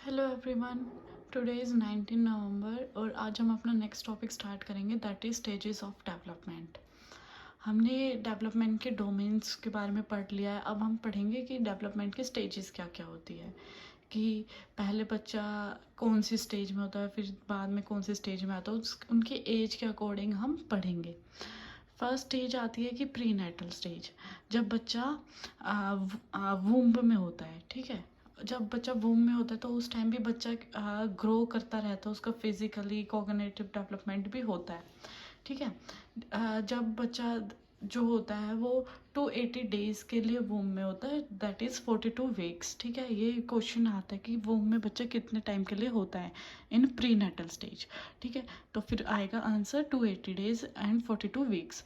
Hello everyone. Today is 19 नवंबर और आज हम अपना नेक्स्ट टॉपिक स्टार्ट करेंगे, that is stages of development. हमने डेवलपमेंट के डोमेन्स के बारे में पढ़ लिया है। अब हम पढ़ेंगे कि डेवलपमेंट के स्टेजेस क्या क्या होती है, कि पहले बच्चा कौन सी स्टेज में होता है, फिर बाद में कौन सी स्टेज में आता है, उनके एज के अकॉर्डिंग हम पढ़ेंगे। फर्स्ट स्टेज आती है कि प्री नेटल स्टेज, जब बच्चा वूम्ब में होता है। ठीक है, जब बच्चा वूम में होता है तो उस टाइम भी बच्चा ग्रो करता रहता है, उसका फिजिकली कॉग्निटिव डेवलपमेंट भी होता है। ठीक है, जब बच्चा जो होता है वो 280 डेज के लिए वूम में होता है, दैट इज़ 42 वीक्स। ठीक है, ये क्वेश्चन आता है कि वूम में बच्चा कितने टाइम के लिए होता है इन प्री नेटल स्टेज। ठीक है, तो फिर आएगा आंसर 280 डेज एंड 42 वीक्स।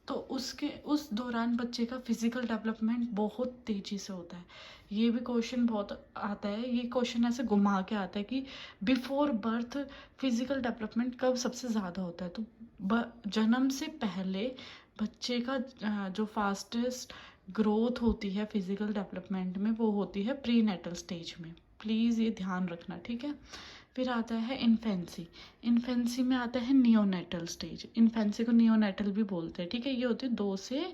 तो उसके उस दौरान बच्चे का फिजिकल डेवलपमेंट बहुत तेज़ी से होता है। ये भी क्वेश्चन बहुत आता है, ये क्वेश्चन ऐसे घुमा के आता है कि बिफोर बर्थ फिजिकल डेवलपमेंट कब सबसे ज़्यादा होता है। तो जन्म से पहले बच्चे का जो फास्टेस्ट ग्रोथ होती है फिजिकल डेवलपमेंट में वो होती है प्री नेटल स्टेज में। प्लीज़ ये ध्यान रखना, ठीक है। फिर आता है इन्फेंसी। इन्फेंसी में आता है नियोनेटल स्टेज। इन्फेंसी को नियोनेटल भी बोलते हैं। ठीक है, ये होती है 2 से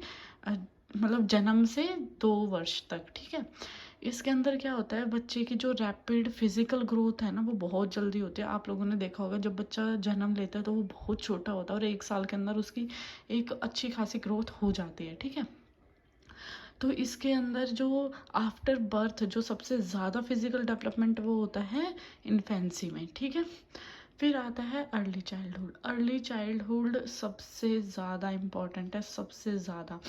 मतलब जन्म से 2 वर्ष तक। ठीक है, इसके अंदर क्या होता है, बच्चे की जो रैपिड फिजिकल ग्रोथ है ना वो बहुत जल्दी होती है। आप लोगों ने देखा होगा जब बच्चा जन्म लेता है तो वो बहुत छोटा होता है और 1 साल के अंदर उसकी एक अच्छी खासी ग्रोथ हो जाती है। ठीक है, तो इसके अंदर जो आफ्टर बर्थ जो सबसे ज़्यादा फिजिकल डेवलपमेंट वो होता है इन्फेंसी में। ठीक है, फिर आता है अर्ली चाइल्डहुड। अर्ली चाइल्डहुड सबसे ज़्यादा इम्पॉर्टेंट है, सबसे ज़्यादा,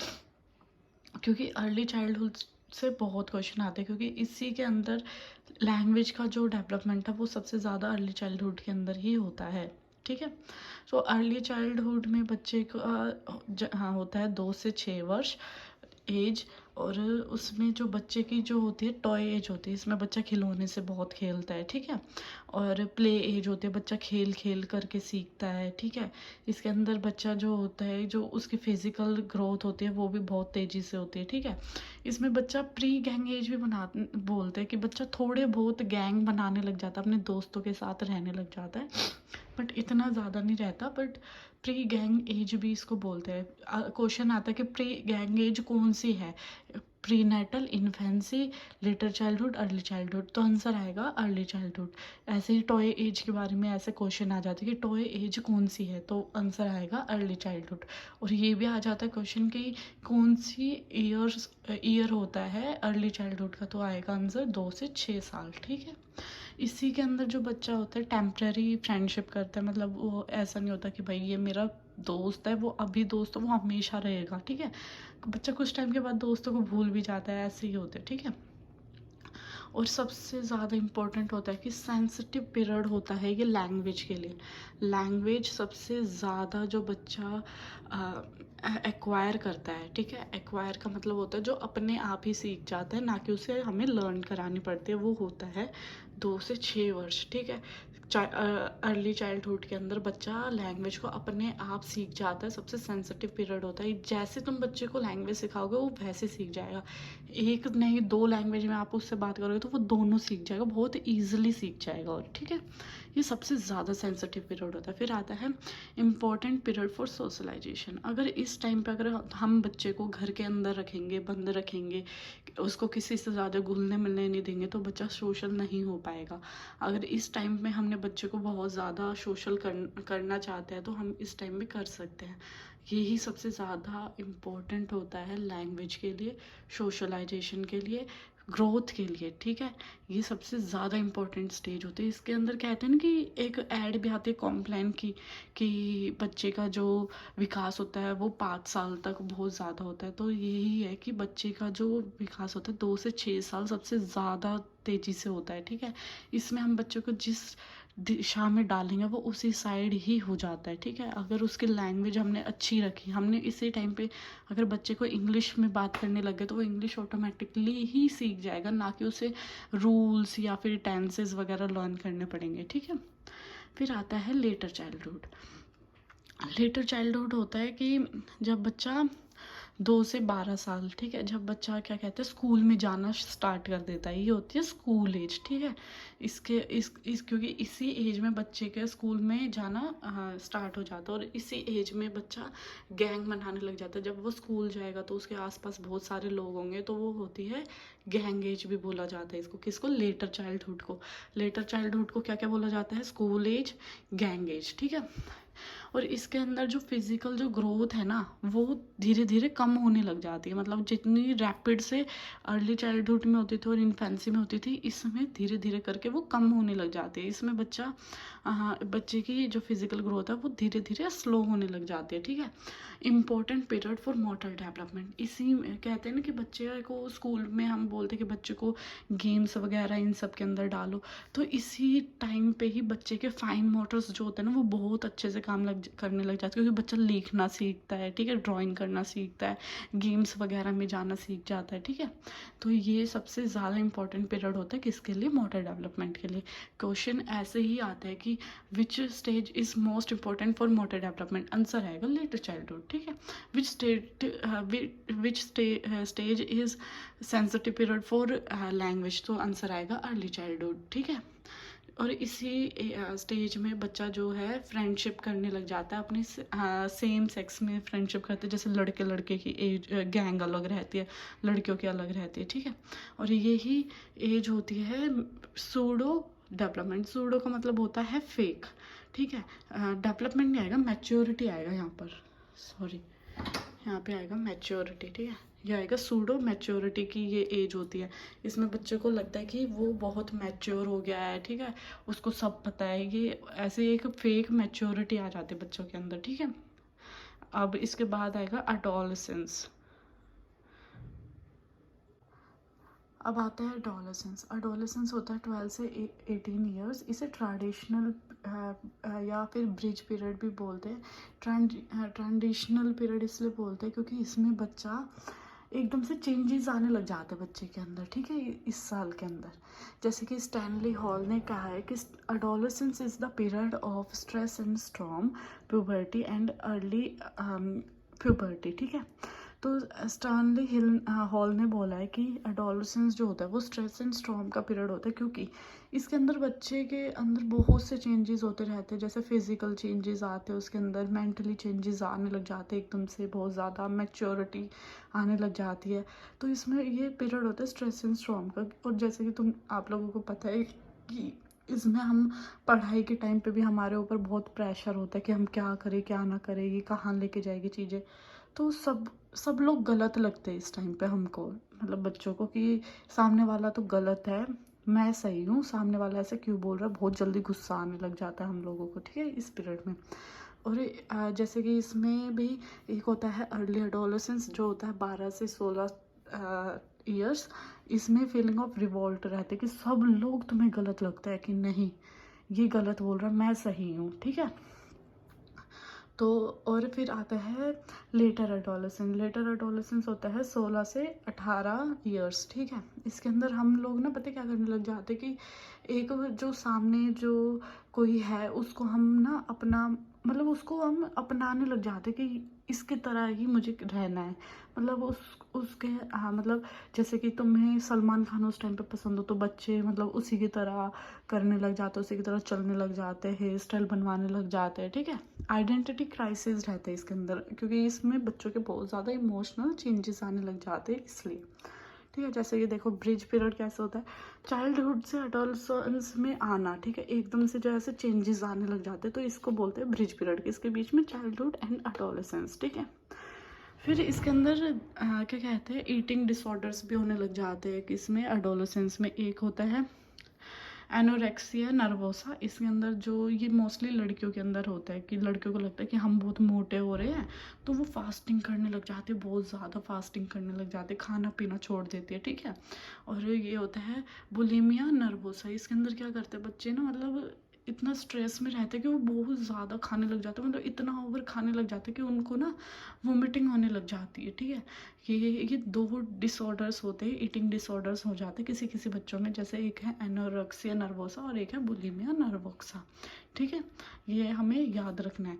क्योंकि अर्ली चाइल्डहुड से बहुत क्वेश्चन आते हैं, क्योंकि इसी के अंदर लैंग्वेज का जो डेवलपमेंट है वो सबसे ज़्यादा अर्ली चाइल्डहुड के अंदर ही होता है। ठीक है, तो अर्ली चाइल्डहुड में बच्चे का हाँ होता है 2 से 6 वर्ष एज। और उसमें जो बच्चे की जो होती है टॉय एज होती है, इसमें बच्चा खिलौने से बहुत खेलता है। ठीक है, और प्ले एज होती है, बच्चा खेल खेल करके सीखता है। ठीक है, इसके अंदर बच्चा जो होता है जो उसकी फिजिकल ग्रोथ होती है वो भी बहुत तेज़ी से होती है। ठीक है, इसमें बच्चा प्री गैंग एज भी बना बोलते हैं कि बच्चा थोड़े बहुत गैंग बनाने लग जाता है, अपने दोस्तों के साथ रहने लग जाता है, बट इतना ज़्यादा नहीं रहता। बट प्री गैंग एज भी इसको बोलते हैं। क्वेश्चन आता है कि प्री गैंग एज कौन सी है, pre natal, infancy, later childhood, early childhood. तो आंसर आएगा अर्ली चाइल्डहुड। ऐसे ही टॉय एज के बारे में ऐसे क्वेश्चन आ जाते हैं कि टॉय एज कौन सी है, तो आंसर आएगा अर्ली चाइल्डहुड। और ये भी आ जाता है क्वेश्चन कि कौन सी ईयर होता है अर्ली चाइल्डहुड का, तो आएगा आंसर 2 से 6 साल। ठीक है, इसी के अंदर जो बच्चा होता है टेम्प्रेरी फ्रेंडशिप करता है, मतलब वो ऐसा नहीं होता कि भाई ये मेरा दोस्त है, वो अभी दोस्त है वो हमेशा रहेगा। ठीक है, बच्चा कुछ टाइम के बाद दोस्तों को भूल भी जाता है, ऐसे ही होते हैं। ठीक है, और सबसे ज़्यादा इम्पोर्टेंट होता है कि सेंसिटिव पीरियड होता है ये लैंग्वेज के लिए। लैंग्वेज सबसे ज़्यादा जो बच्चा एक्वायर करता है। ठीक है, एक्वायर का मतलब होता है जो अपने आप ही सीख जाता है, ना कि उसे हमें लर्न करानी पड़ती है, वो होता है 2 से 6 वर्ष। ठीक है, अर्ली चाइल्डहुड के अंदर बच्चा लैंग्वेज को अपने आप सीख जाता है, सबसे सेंसिटिव पीरियड होता है। जैसे तुम बच्चे को लैंग्वेज सिखाओगे वो वैसे सीख जाएगा। एक नहीं 2 लैंग्वेज में आप उससे बात करोगे तो वो दोनों सीख जाएगा, बहुत ईजिली सीख जाएगा। और ठीक है, ये सबसे ज़्यादा सेंसिटिव पीरियड होता है। फिर आता है इम्पॉर्टेंट पीरियड फॉर सोशलाइजेशन। अगर इस टाइम पे अगर हम बच्चे को घर के अंदर रखेंगे, बंद रखेंगे, उसको किसी से ज़्यादा घुलने मिलने नहीं देंगे तो बच्चा सोशल नहीं हो पाएगा। अगर इस टाइम में हमने बच्चे को बहुत ज़्यादा सोशल करना चाहते हैं तो हम इस टाइम में कर सकते हैं। यही सबसे ज़्यादा इम्पोर्टेंट होता है लैंग्वेज के लिए, सोशलाइजेशन के लिए, ग्रोथ के लिए। ठीक है, ये सबसे ज़्यादा इम्पोर्टेंट स्टेज होती है। इसके अंदर कहते हैं ना कि एक ऐड भी आती है कॉम्प्लान की, कि बच्चे का जो विकास होता है वो 5 साल तक बहुत ज़्यादा होता है। तो यही है कि बच्चे का जो विकास होता है 2 से 6 साल सबसे ज़्यादा तेज़ी से होता है। ठीक है, इसमें हम बच्चों को जिस दिशा में डालेंगे वो उसी साइड ही हो जाता है। ठीक है, अगर उसकी लैंग्वेज हमने अच्छी रखी, हमने इसी टाइम पे अगर बच्चे को इंग्लिश में बात करने लगे तो वो इंग्लिश ऑटोमेटिकली ही सीख जाएगा, ना कि उसे रूल्स या फिर टेंसेस वगैरह लर्न करने पड़ेंगे। ठीक है, फिर आता है लेटर चाइल्डहुड। लेटर चाइल्डहुड होता है कि जब बच्चा 2 से 12 साल, ठीक है, जब बच्चा क्या कहते हैं स्कूल में जाना स्टार्ट कर देता है, ये होती है स्कूल एज, ठीक है। इसके इस क्योंकि इसी एज में बच्चे के स्कूल में जाना स्टार्ट हो जाता है, और इसी एज में बच्चा गैंग बनाने लग जाता है। जब वो स्कूल जाएगा तो उसके आसपास बहुत सारे लोग होंगे, तो वो होती है गैंग एज भी बोला जाता है इसको। किसको? लेटर चाइल्डहुड को। लेटर चाइल्डहुड को क्या क्या बोला जाता है? स्कूल एज, गैंग एज, ठीक है। और इसके अंदर जो फिजिकल जो ग्रोथ है ना, वो धीरे धीरे कम होने लग जाती है। मतलब जितनी रैपिड से अर्ली चाइल्डहुड में होती थी और इन्फेंसी में होती थी, इसमें धीरे धीरे करके वो कम होने लग जाती है। इसमें बच्चे की जो फिजिकल ग्रोथ है वो धीरे धीरे स्लो होने लग जाती है, ठीक है। Important period for motor development, इसी में कहते हैं ना कि बच्चे को स्कूल में हम बोलते हैं कि बच्चे को गेम्स वगैरह इन सब के अंदर डालो, तो इसी टाइम पे ही बच्चे के फाइन मोटर्स जो होते हैं ना वो बहुत अच्छे से काम करने लग जाते हैं, क्योंकि बच्चा लिखना सीखता है, ठीक है, ड्राइंग करना सीखता है, गेम्स वगैरह में जाना सीख जाता है, ठीक है। तो ये सबसे ज़्यादा इंपॉर्टेंट पीरियड होता है किसके लिए? मोटर डेवलपमेंट के लिए। क्वेश्चन ऐसे ही आता है कि which stage is most important for motor development? Answer आएगा लेटर चाइल्डहुड, ठीक है। Which stage is sensitive period for language? तो आंसर आएगा अर्ली चाइल्डहुड, ठीक है। और इसी स्टेज में बच्चा जो है फ्रेंडशिप करने लग जाता है, अपने सेम सेक्स में फ्रेंडशिप करते हैं। जैसे लड़के लड़के की एज गैंग अलग रहती है, लड़कियों की अलग रहती है, ठीक है। और यही एज होती है सूडो डेवलपमेंट। सूडो का मतलब होता है फेक, ठीक है। डेवलपमेंट नहीं आएगा, मैच्योरिटी आएगा यहाँ पर, सॉरी, यहाँ पे आएगा मैच्योरिटी, ठीक है। ये आएगा सूडो मैच्योरिटी की ये एज होती है। इसमें बच्चे को लगता है कि वो बहुत मैच्योर हो गया है, ठीक है, उसको सब पता है। ये ऐसे एक फेक मैच्योरिटी आ जाती है बच्चों के अंदर, ठीक है। अब इसके बाद आएगा एडोलसेंस। अब आता है एडोलसेंस। एडोलसेंस होता है 12 से 18 ईयर्स। इसे ट्रेडिशनल या फिर ब्रिज पीरियड भी बोलते हैं। ट्रांजिशनल पीरियड इसलिए बोलते हैं क्योंकि इसमें बच्चा एकदम से चेंजेस आने लग जाते हैं बच्चे के अंदर, ठीक है, इस साल के अंदर। जैसे कि स्टैनली हॉल ने कहा है कि adolescence is the period of stress and storm, puberty and early puberty, ठीक है। तो स्टैनली हॉल ने बोला है कि एडोलसेंस जो होता है वो स्ट्रेस एंड स्टॉर्म का पीरियड होता है, क्योंकि इसके अंदर बच्चे के अंदर बहुत से चेंजेस होते रहते हैं। जैसे फिजिकल चेंजेस आते हैं उसके अंदर, मेंटली चेंजेस आने लग जाते हैं, एकदम से बहुत ज़्यादा मैच्योरिटी आने लग जाती है। तो इसमें ये पीरियड होता है स्ट्रेस एंड स्टॉर्म का। और जैसे कि आप लोगों को पता है कि इसमें हम पढ़ाई के टाइम पे भी हमारे ऊपर बहुत प्रेशर होता है कि हम क्या करें क्या ना करें, ये कहाँ लेके जाएगी चीज़ें। तो सब लोग गलत लगते हैं इस टाइम पे हमको, मतलब बच्चों को, कि सामने वाला तो गलत है, मैं सही हूँ, सामने वाला ऐसे क्यों बोल रहा है। बहुत जल्दी गुस्सा आने लग जाता है हम लोगों को, ठीक है, इस पीरियड में। और जैसे कि इसमें भी एक होता है अर्ली एडोलसेंस, जो होता है 12 से 16 ईयर्स। इसमें फीलिंग ऑफ रिवोल्ट रहती है कि सब लोग तुम्हें गलत लगता है कि नहीं, ये गलत बोल रहा है, मैं सही हूँ, ठीक है। तो और फिर आता है लेटर एडोलसेंस। लेटर एडोलसेंस होता है 16 से 18 ईयर्स, ठीक है। इसके अंदर हम लोग ना पता क्या करने लग जाते कि एक जो सामने जो कोई है उसको हम ना अपना, मतलब उसको हम अपनाने लग जाते कि इसकी तरह ही मुझे रहना है। मतलब उसके हाँ, मतलब जैसे कि तुम्हें सलमान खान उस टाइम पे पसंद हो, तो बच्चे मतलब उसी की तरह करने लग जाते, उसी की तरह चलने लग जाते, हेयर स्टाइल बनवाने लग जाते हैं, ठीक है। आइडेंटिटी क्राइसिस रहते हैं इसके अंदर, क्योंकि इसमें बच्चों के बहुत ज़्यादा इमोशनल चेंजेस आने लग जाते हैं, इसलिए, ठीक है। जैसे कि देखो ब्रिज पीरियड कैसे होता है, चाइल्डहुड से एडोलसेंस में आना, ठीक है, एकदम से जो ऐसे चेंजेस आने लग जाते हैं, तो इसको बोलते हैं ब्रिज पीरियड। इसके बीच में चाइल्डहुड एंड एडोलसेंस, ठीक है। फिर इसके अंदर क्या कहते हैं ईटिंग डिसऑर्डर्स भी होने लग जाते हैं कि इसमें एडोलसेंस में। एक होता है एनोरेक्सिया नर्वोसा। इसके अंदर जो ये मोस्टली लड़कियों के अंदर होता है कि लड़कियों को लगता है कि हम बहुत मोटे हो रहे हैं, तो वो फास्टिंग करने लग जाते हैं, बहुत ज़्यादा फास्टिंग करने लग जाते हैं, खाना पीना छोड़ देती है, ठीक है। और ये होता है बुलिमिया नर्वोसा। इसके अंदर क्या करते हैं बच्चे ना, मतलब इतना स्ट्रेस में रहते हैं कि वो बहुत ज़्यादा खाने लग जाते हैं, मतलब इतना ओवर खाने लग जाते हैं कि उनको ना वोमिटिंग होने लग जाती है, ठीक है। ये दो डिसऑर्डर्स होते हैं, ईटिंग डिसऑर्डर्स हो जाते हैं किसी किसी बच्चों में। जैसे एक है एनोरेक्सिया नर्वोसा और एक है बुलिमिया नर्वोसा, ठीक है, ये हमें याद रखना है।